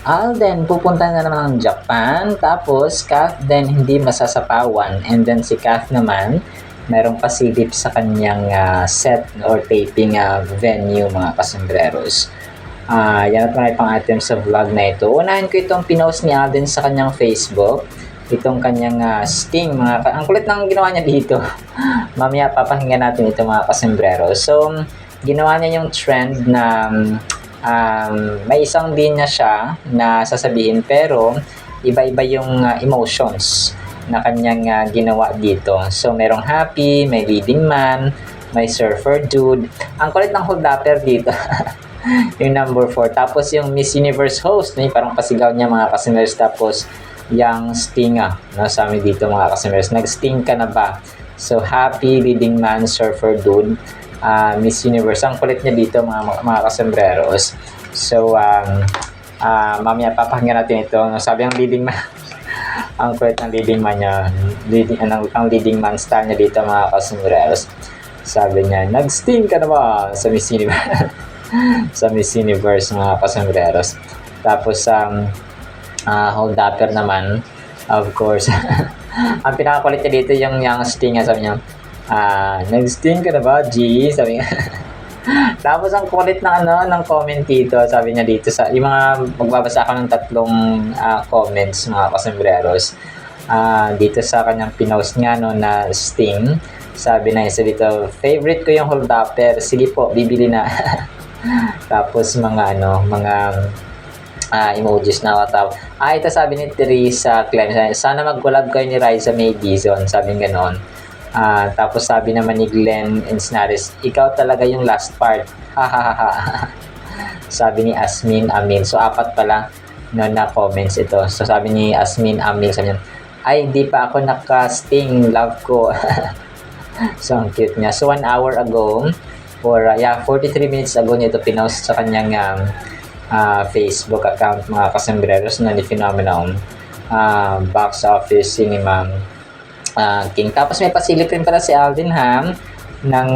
Alden, pupunta na naman ng Japan. Tapos, Kath then hindi masasapawan. And then si Kath naman, merong pasilip sa kanyang set or taping venue, mga kasembreros. Yan at marami pang items sa vlog na ito. Unahin ko itong pinost ni Alden sa kanyang Facebook. Itong kanyang sting. Ang kulit ng ginawa niya dito. Mamaya papakinggan natin ito, mga kasembreros. So, ginawa niya yung trend na may isang linya siya na sasabihin pero iba-iba yung emotions na kanyang ginawa dito. So, merong happy, may leading man, may surfer dude. Ang kulit ng hold-upper dito. Yung number 4. Tapos yung Miss Universe host, parang pasigaw niya, mga kasimers. Tapos yung stinga, no, sa amin dito, mga kasimers. Nag-sting ka na ba? So, happy, leading man, surfer dude, Miss Universe. Ang kulit niya dito, mga kasembreros. So, mamaya papakinggan natin ito. Sabi ang leading man, ang kulit ng leading man niya, ang leading man style niya dito, mga kasembreros. Sabi niya, nag-sting ka na ba sa Miss Universe? Sa Miss Universe, mga kasembreros. Tapos, hold-upper naman, of course. Ang pinakakulit niya dito, yung sting niya, sabi niya, nag-sting ka na ba, G? Sabi niya. Tapos ang kulit ng comment dito, sabi niya dito yung mga magbabasa ako ng 3 comments, mga kasembreros. Dito sa kanyang pinost nga na sting, sabi na isa dito, favorite ko yung hold-upper, sige po, bibili na. Tapos mga emojis na WhatsApp. Ito sabi ni Teresa Clem, sana mag-collab kayo ni Riza May Dizon, sabi ganoon. Tapos sabi naman ni Glenn Ensnares, ikaw talaga yung last part. Sabi ni Asmin Amin. So 4 pala na comments ito. So sabi ni Asmin Amin, sabi niya, ay di pa ako naka-sting, love ko. So ang cute niya. So 1 hour ago, or 43 minutes ago niya ito pinost sa kanyang Facebook account, mga kasembreros, na ni Phenomenon Box Office Cinema King. Tapos may pasilip rin pala si Alden Ham ng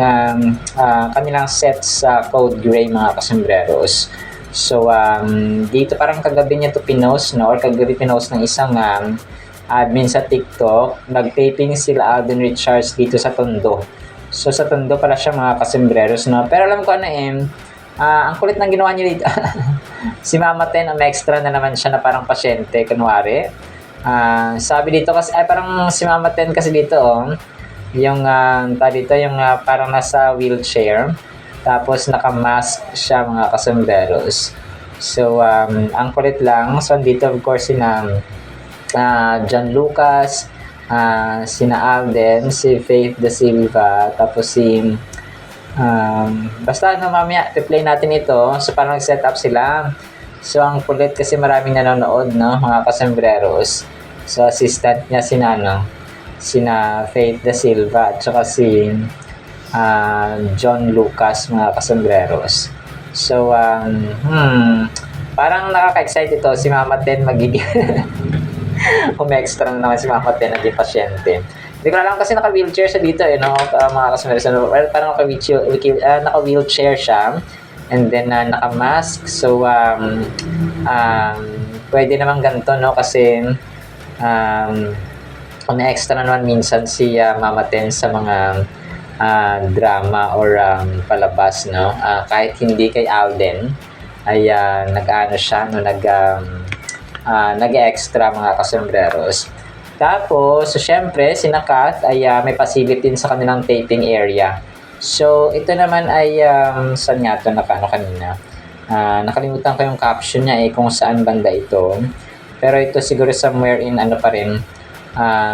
kanilang sets sa Code Gray, mga kasembreros. So dito parang kagabi niya ito pinost, no, or kagabi pinost ng isang admin sa TikTok. Nag-taping sila Alden Richards dito sa Tondo. So sa Tondo pala siya, mga kasembreros, no. Pero alam ko ang kulit ng ginawa niya dito. Si Mama Ten, extra na naman siya na parang pasyente, kunwari. Sabi dito kasi, parang si Mama Ten kasi dito, yung parang nasa wheelchair. Tapos naka-mask siya, mga kasembreros. So, ang kulit lang. So, dito of course sina John Lucas, sina Alden, si Faith Da Silva, tapos si basta mamaya i-play natin ito. So parang nag-set up sila. So ang kulit kasi maraming nanonood, no, mga kasembreros. So assistant niya sina Faith Da Silva at saka si John Lucas, mga kasembreros. So parang nakaka-excite ito. Si Mama Ten magiging extra na naman si Mama Ten, naging pasyente. Hindi ko alam kasi naka-wheelchair siya dito, mga kasembreros. Well, parang naka-wheelchair siya. And then, naka-mask. So, pwede naman ganito, no? Kasi, may extra naman minsan si Mama Ten sa mga drama or palabas, no? Kahit hindi kay Alden, ay nag-ano siya, no? Nag-extra, mga kasembreros. Tapos, so syempre, sina Kath ay may pasilip din sa kanilang taping area. So, ito naman ay, saan nga ito kanina? Nakalimutan ko yung caption niya kung saan banda ito. Pero ito siguro somewhere in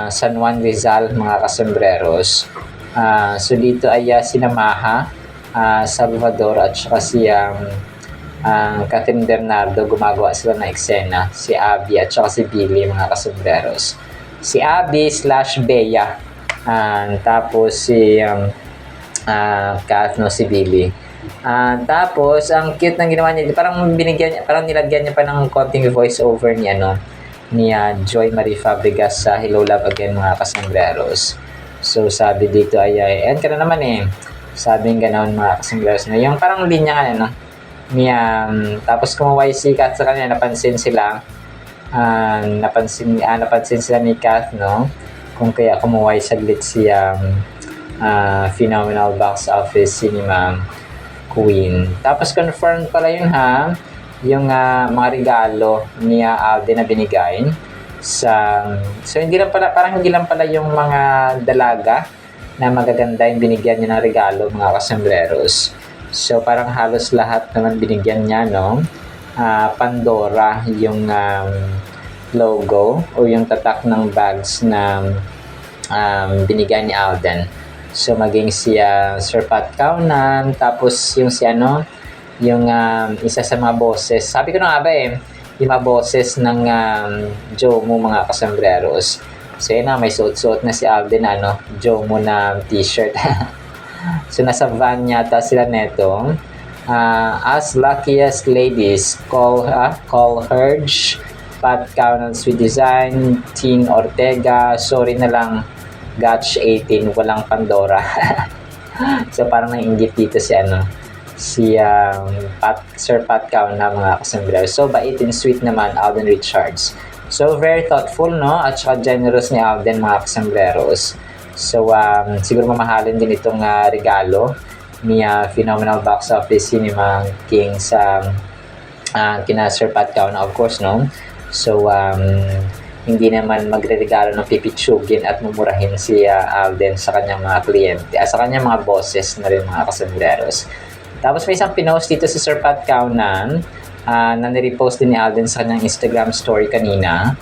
San Juan Rizal, mga kasembreros. So, dito ay sina Maha, Salvador at saka si Catherine Bernardo, gumagawa sila ng eksena. Si Abby at saka si Billy, mga kasembreros. Si Abby / Bea. Tapos si Kath, no, si Billy. Tapos ang cute ng ginawa niya, parang nilagyan niya pa ng konting voice over ni Joy Marie Fabregas sa Hello Love Again, mga kasembreros. So sabi dito ay ka na naman sabi ng ganoon, mga kasembreros, na yung parang linya nga, Tapos kumuway si Kath sa kanya, napansin sila ni Kath, no? Kung kaya kumuway saglit si Phenomenal Box Office Cinema Queen. Tapos confirmed pala yun ha, yung mga regalo ni Alden na binigay so hindi lang pala yung mga dalaga na magaganda yung binigyan niya ng regalo, mga kasembreros. So parang halos lahat naman binigyan niya, no? Pandora yung logo o yung tatak ng bags na binigay ni Alden. So maging si Sir Pat Kaunan, tapos yung yung isa sa mga boses. Sabi ko na nga ba yung mga boses ng Jomo, mga kasembreros. So yun na, may suot-suot na si Alden Jomo na t-shirt. So nasa van yata sila neto. As luckiest ladies, call Herge, Pat Kaunan, Sweet Design, Tin Ortega, sorry na lang, Gotch 18, walang Pandora. So parang nainggit dito si Sir Pat Kaunan, mga kasembreros. So bait and sweet naman, Alden Richards. So very thoughtful, no? At saka generous ni Alden, mga kasembreros. So siguro mamahalin din itong regalo ni Phenomenal Box Office Cinema King sa kina Sir Pat Kaunan, of course, no? So hindi naman magre-regalo ng pipitsugin at mumurahin si Alden sa kanyang mga kliyente, sa kanyang mga bosses na rin, mga kasembreros. Tapos may isang pinost dito si Sir Pat Kaunan na nirepost din ni Alden sa kanyang Instagram story kanina.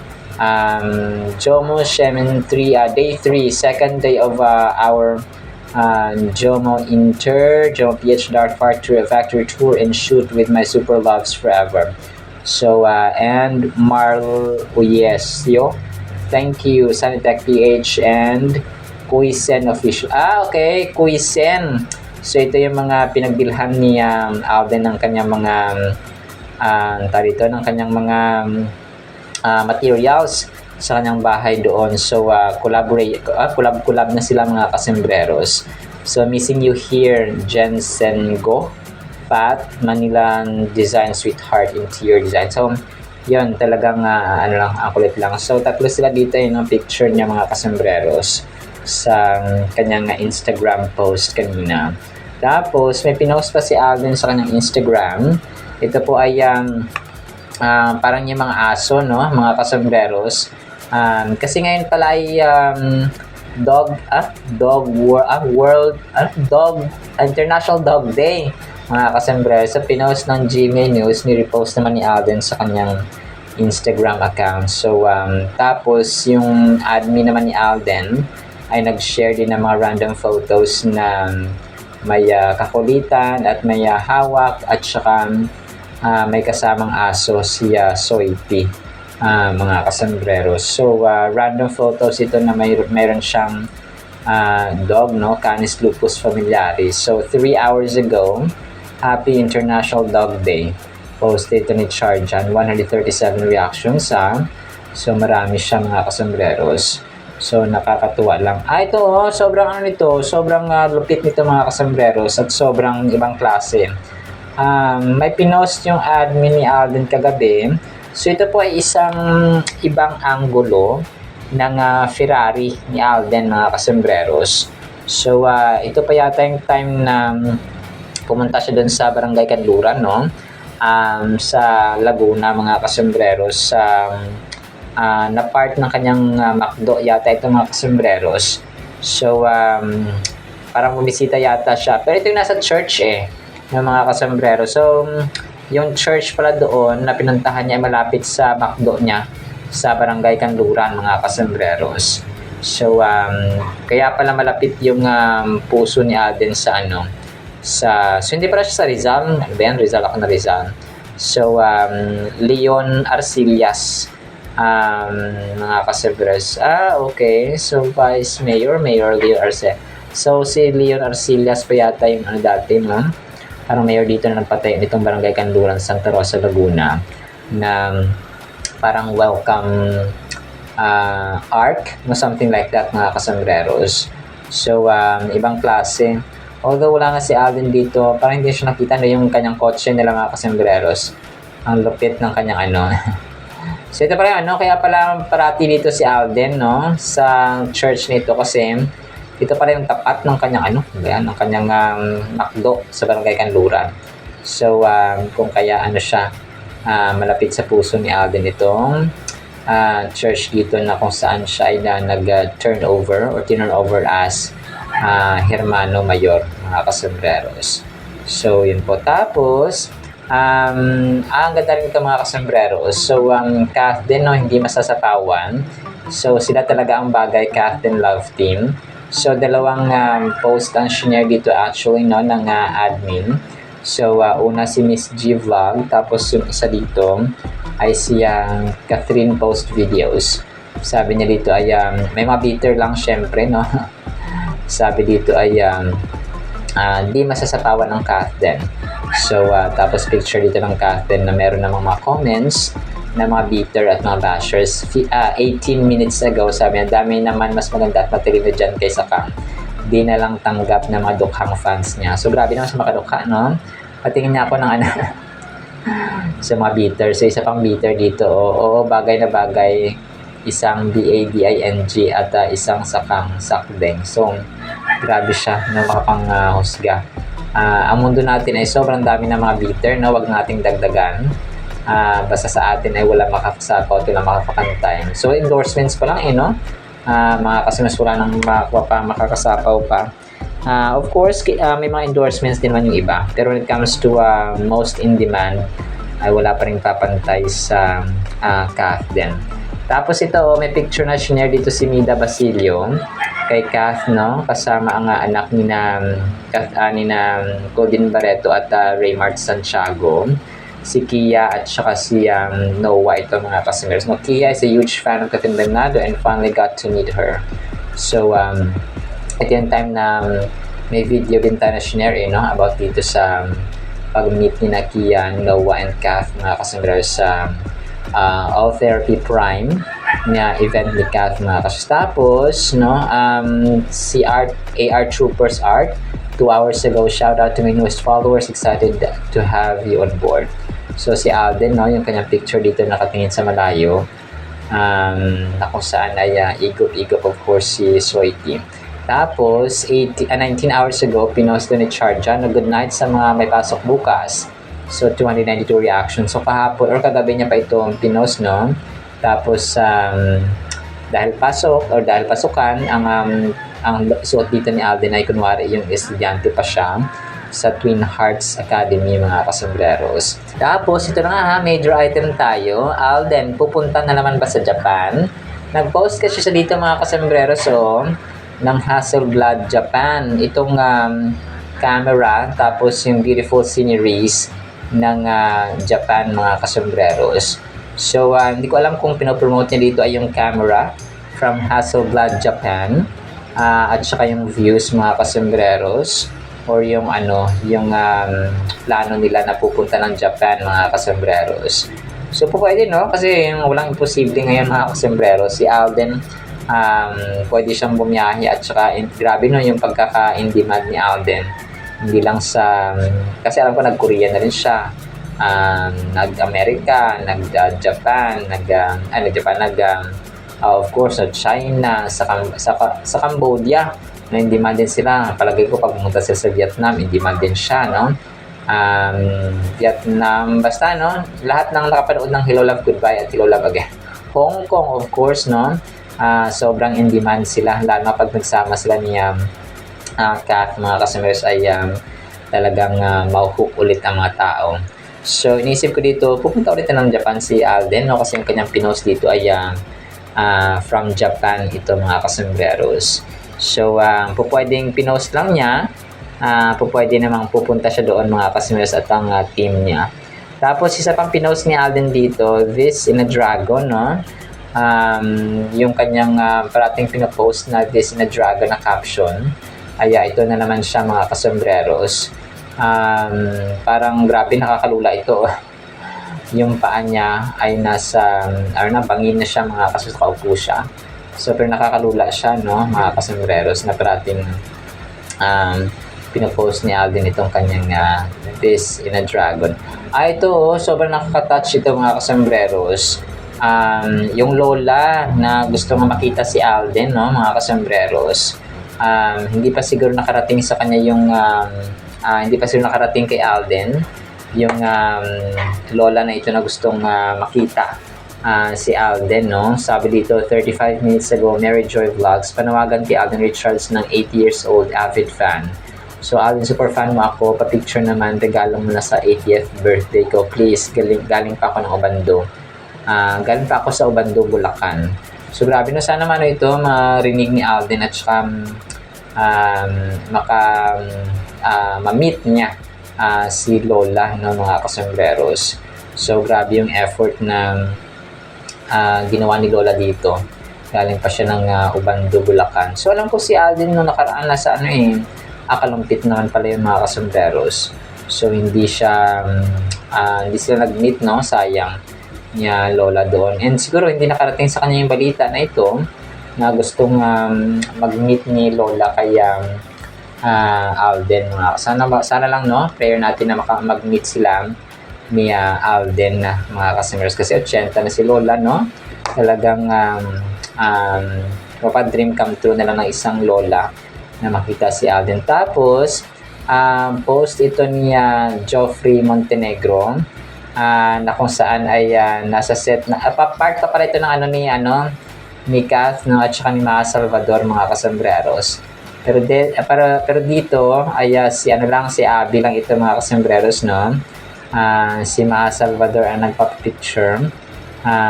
Jomo Shemin 3, day 3, second day of our Jomo Jomo PH Dark Factory Tour and shoot with my super loves forever. So and Marl Uyesio, thank you Sanitech PH and Kuisen Official. Okay, Kuisen. So ito yung mga pinagbilhan ni Alden ng kanyang mga materials sa kanyang bahay doon. So collab na sila, mga kasembreros. So missing you here, Jensen Go, Pat, Manilan Design, Sweetheart Interior Design. So yun, talagang ang kulit lang. So tatlo sila dito, yung picture niya, mga kasembreros, sa kanyang Instagram post kanina. Tapos may pinost pa si Alden sa kanyang Instagram. Ito po ay parang yung mga aso, no, mga kasembreros. Kasi ngayon pala ay International Dog Day, mga kasembreros. Sa pinost ng GMA News, ni-repost naman ni Alden sa kanyang Instagram account. So tapos yung admin naman ni Alden ay nag-share din ng mga random photos na may kakulitan at may hawak at saka may kasamang aso, si Soiti, mga kasembreros. So random photos ito na mayroon siyang dog, no, Canis Lupus Familiaris. So 3 hours ago, Happy International Dog Day, posted ito ni Charjan, 137 reactions. So marami siya, mga kasembreros. So nakakatuwa lang. Ito sobrang sobrang lupit nito, mga kasembreros, at sobrang ibang klase. May pinost yung admin ni Alden kagabi. So ito po ay isang ibang anggulo ng Ferrari ni Alden, mga kasembreros. So ito pa yata yung time na pumunta siya doon sa Barangay Kanluran, no? Sa Laguna, mga kasembreros, na part ng kanyang McDo yata ito, mga kasembreros. So parang bumisita yata siya, pero ito yung nasa church ng mga kasembreros. So yung church pala doon na pinuntahan niya ay malapit sa McDo niya sa Barangay Kanluran, mga kasembreros. So kaya pala malapit yung puso ni Alden so hindi pala siya sa Rizal. Rizal ako na Rizal. So Leon Arcillas, mga kasembreros. Okay. So Vice Mayor Leon Arcillas. So si Leon Arcillas pa yata yung dati, no? Parang mayor dito na nagpatay nitong Barangay Kanluran, Santa Rosa, Laguna, na parang welcome arc, no, something like that, mga kasembreros. So ibang klase. Although wala nga si Alden dito, parang hindi siya nakita na yung kanyang kotse nila mga kasembreros. Ang lupit ng kanyang ano. So ito pala ano, kaya pala parati dito si Alden, no, sa church nito kasi ito pala yung tapat ng kanyang ano, yan, ng kanyang makdo sa Barangay Kanluran. So kung kaya ano siya, malapit sa puso ni Alden itong church dito na kung saan siya ay nag-turn over or tinurn over as Hermano Mayor, mga kasembreros. So yun po. Tapos ang ganda rin ito mga kasembreros. So Kath din, no, hindi masasapawan. So sila talaga ang bagay, Kath din Love Team. So dalawang post ang share dito actually, no, ng admin. So una si Miss G Vlog, tapos yung isa dito ay si Catherine Post Videos. Sabi niya dito ay may mga bitter lang syempre, no. Sabi dito ay di masasapawan ng Kath din. So tapos picture dito ng Kath din na meron namang mga comments na mga bitter at mga bashers. 18 minutes ago, sabi niya, dami naman mas maganda at matalino dyan kaysa Kang. Di na lang tanggap ng mga dukhang fans niya. So grabe naman sa makadukha, no? Patingin niya ako ng ano sa mga bitter. So isa pang bitter dito. Oo, bagay na bagay. Isang BADING at isang sakang sakdeng. So grabe siya na makapanghusga. Ang mundo natin ay sobrang dami ng mga bitter, no? Wag nating dagdagan. Basta sa atin ay wala makakasapaw, wala makakakantay. So endorsements pa lang no? Mga kasinas wala nang makakasapaw pa. Of course, may mga endorsements din naman yung iba. Pero when it comes to most in demand, ay wala pa rin papantay sa Kath din. Tapos ito, may picture na share dito si Mida Basilio kay Kath, no? Kasama ang anak ni na Golden Barreto at Raymart Santiago, si Kia at saka si Noah, ito mga customers. No, Kia is a huge fan of Catherine Bernardo and finally got to meet her. So ito yung time na may video din tayo na share, no, about dito sa pag-meet ni na Kia, Noah and Kath, mga customers sa All Therapy Prime na event ni Kath, mga kasus. Tapos, no, si AR Troopers Art, 2 hours ago, shout out to my newest followers, excited to have you on board. So, si Alden, no, yung kanyang picture dito nakatingin sa malayo, na kung saan ay igop-igop, of course, si Soiti. Tapos, 19 hours ago, pinost ni Charja na good night sa mga may pasok bukas. So, 292 reactions. So, kahapon or kagabi niya pa itong pinost, no? Tapos, dahil pasok or dahil pasukan, ang suot dito ni Alden ay kunwari yung estudyante pa siya sa Twin Hearts Academy, mga kasembreros. Tapos, ito na nga, major item tayo. Alden, pupunta na naman ba sa Japan? Nag-post kasi siya dito, mga kasembreros, so, ng Hasselblad Japan. Itong camera, tapos yung beautiful sceneries ng Japan, mga kasembreros. So, hindi ko alam kung pinopromote niya dito ay yung camera from Hasselblad Japan at saka yung views, mga kasembreros, or yung yung plano nila na pupunta ng Japan, mga kasembreros. So, po pwede, no? Kasi walang imposible ngayon, mga kasembreros. Si Alden, pwede siyang bumiyahe at saka grabe, no, yung pagkaka-in-demand ni Alden. Hindi lang sa, kasi alam ko nag-Korea na rin siya, nag-Amerika, nag-Japan, of course, China, sa Cambodia, na in-demand din sila. Palagay ko pag pumunta sila sa Vietnam, in-demand din siya, no? Vietnam, basta, no? Lahat ng nakapanood ng Hello Love Goodbye at Hello Love Again. Hong Kong, of course, no? Sobrang in-demand sila, lalo na pag nagsama sila ni Kath, mga customers ay talagang mauhook ulit ang mga tao. So, inisip ko dito, pupunta ulit ng Japan si Alden, no? Kasi yung kanyang pinost dito ay from Japan, ito, mga kasembreros. So, pwedeng pinost lang niya, pwede namang pupunta siya doon, mga kasembreros, at ang team niya. Tapos, isa pang pinost ni Alden dito, this in a dragon, no? Yung kanyang parating pinopost na this in a dragon na caption. Ito na naman siya, mga kasembreros. Parang grabe, nakakalula ito. Yung paa niya ay nasa, bangin na siya, mga kasus, kaupo siya. Super nakakalula siya, no, mga kasembreros, na parating pinopost ni Alden itong kanyang This in a Dragon. Ito sobrang nakaka-touch ito mga kasambreros. Yung lola na gusto nga makita si Alden, no, mga kasambreros. Hindi pa siguro nakarating sa kanya yung hindi pa siguro nakarating kay Alden yung lola na ito na gustong makita si Alden, no? Sabi dito, 35 minutes ago, Mary Joy Vlogs, panawagan kay Alden Richards ng 8 years old avid fan. So Alden, super fan mo ako, pa-picture naman, regalo mo na sa 80th birthday ko, please. Galing pa ako ng Obando. Galing pa ako sa Obando, Bulacan. So grabe, no, sana man ito marinig ni Alden at saka ma-meet niya si Lola, no, mga kasambreros. So grabe yung effort ng ginawa ni Lola dito. Galing pa siya ng Obando, Bulacan. So alam ko si Alden no nakaraan nasa Akalumpit naman pala yung mga kasambreros. So hindi sila nag-meet, no, sayang niya Lola doon. And siguro hindi nakarating sa kanya yung balita na ito na gustong mag-meet ni Lola kaya Alden. Sana lang, no, prayer natin na mag-meet sila ni Alden na mga kasambreros kasi 80 na si Lola, no. Talagang dream come true na lang ng isang Lola na makita si Alden. Tapos post ito ni Joffrey Montenegro na kung saan ay nasa set na part pa pala ito ng ni Kath, no, at saka ni Mga Salvador, mga kasambreros. Pero dito ay si Abby lang ito, mga kasambreros, no. Si Mga Salvador ang nagpa-picture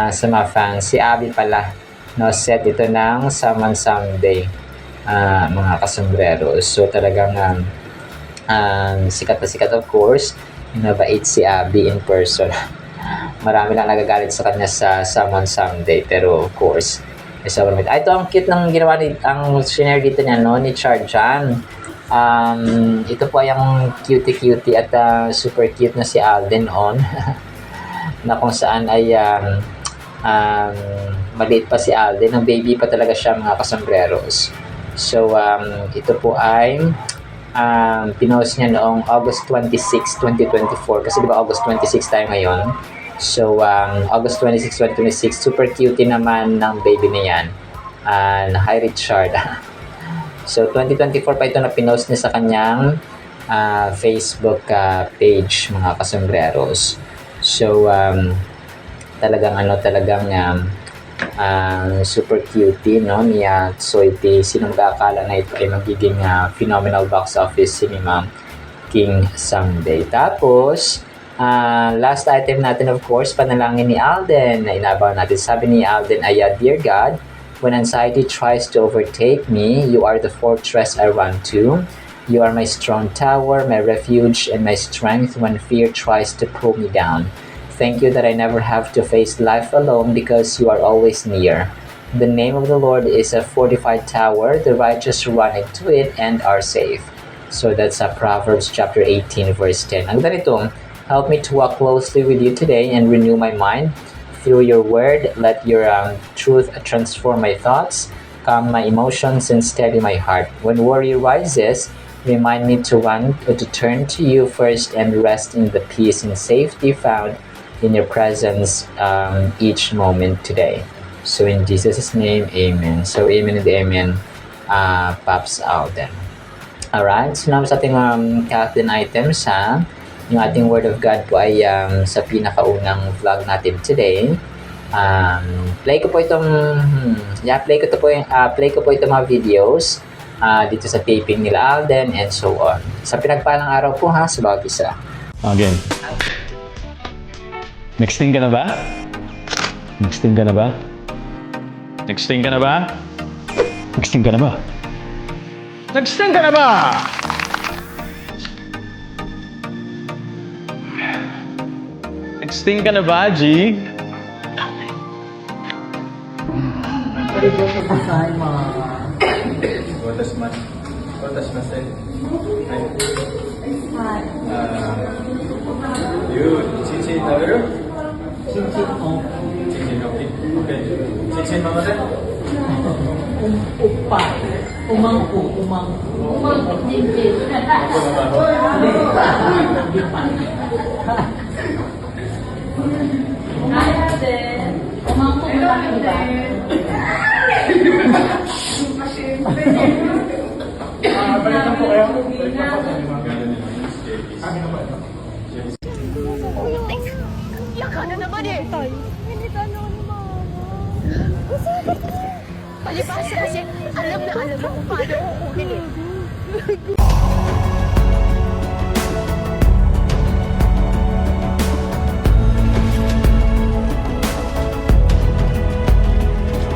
sa mga fans. Si Abby pala, no, set ito ng Someone Someday, mga kasambreros. So talagang sikat na sikat, of course. Nabait si Abby in person. Marami lang nagagalit sa kanya sa Someone Someday, pero of course sobrang ito ang cute ng ginawa ang scenario dito niya, no, ni Charjan. Ito po ay ang cutie at super cute na si Alden on na kung saan ay maliit pa si Alden, ang baby pa talaga siya, mga kasambreros. So ito po ay pinost niya noong August 26, 2024 kasi diba August 26 tayo ngayon. So August 26, 2026, super cute naman ng baby na yan, hi Richard. So 2024 pa ito na pinost niya sa kanyang Facebook page, mga kasambreros. So talagang super cutie, no, niya Soiti. Sinong kakala na ito ay magiging phenomenal box office cinema king someday. Tapos last item natin, of course, panalangin ni Alden na inabaw natin. Sabi ni Alden ay, Dear God, when anxiety tries to overtake me, you are the fortress I run to. You are my strong tower, my refuge, and my strength when fear tries to pull me down. Thank you that I never have to face life alone because you are always near. The name of the Lord is a fortified tower. The righteous run into it and are safe. So that's Proverbs chapter 18, verse 10. Ang ganito, help me to walk closely with you today and renew my mind. Through your word, let your truth transform my thoughts, calm my emotions, and steady my heart. When worry rises, remind me to turn to you first and rest in the peace and safety found in your presence each moment today. So in Jesus' name, amen. So amen and amen, Pops Alden. Alright, so naman sa ating Kathleen items, yung ating Word of God po ay sa pinakaunang vlog natin today. Play ko po itong mga videos dito sa taping nila Alden and so on. Sa pinagpalang araw po sa bawat isa. Again. Nexting ka na ba? Nexting ka na ba? Nexting ka na ba? Nexting ka na ba? Nexting ka na ba? Nexting ka na ba, G? What mas eh? Yun, Chinchin na bro? Chinchin okay. Chinchin mama sir? Upa. Umangko. Umangko din din. Kaya din. Umangko ka ba? Balikan po kayo. Iyak ka na naman eh. Pinita na ni Mama. Palibasa kasi alam na kung paano kukunin eh.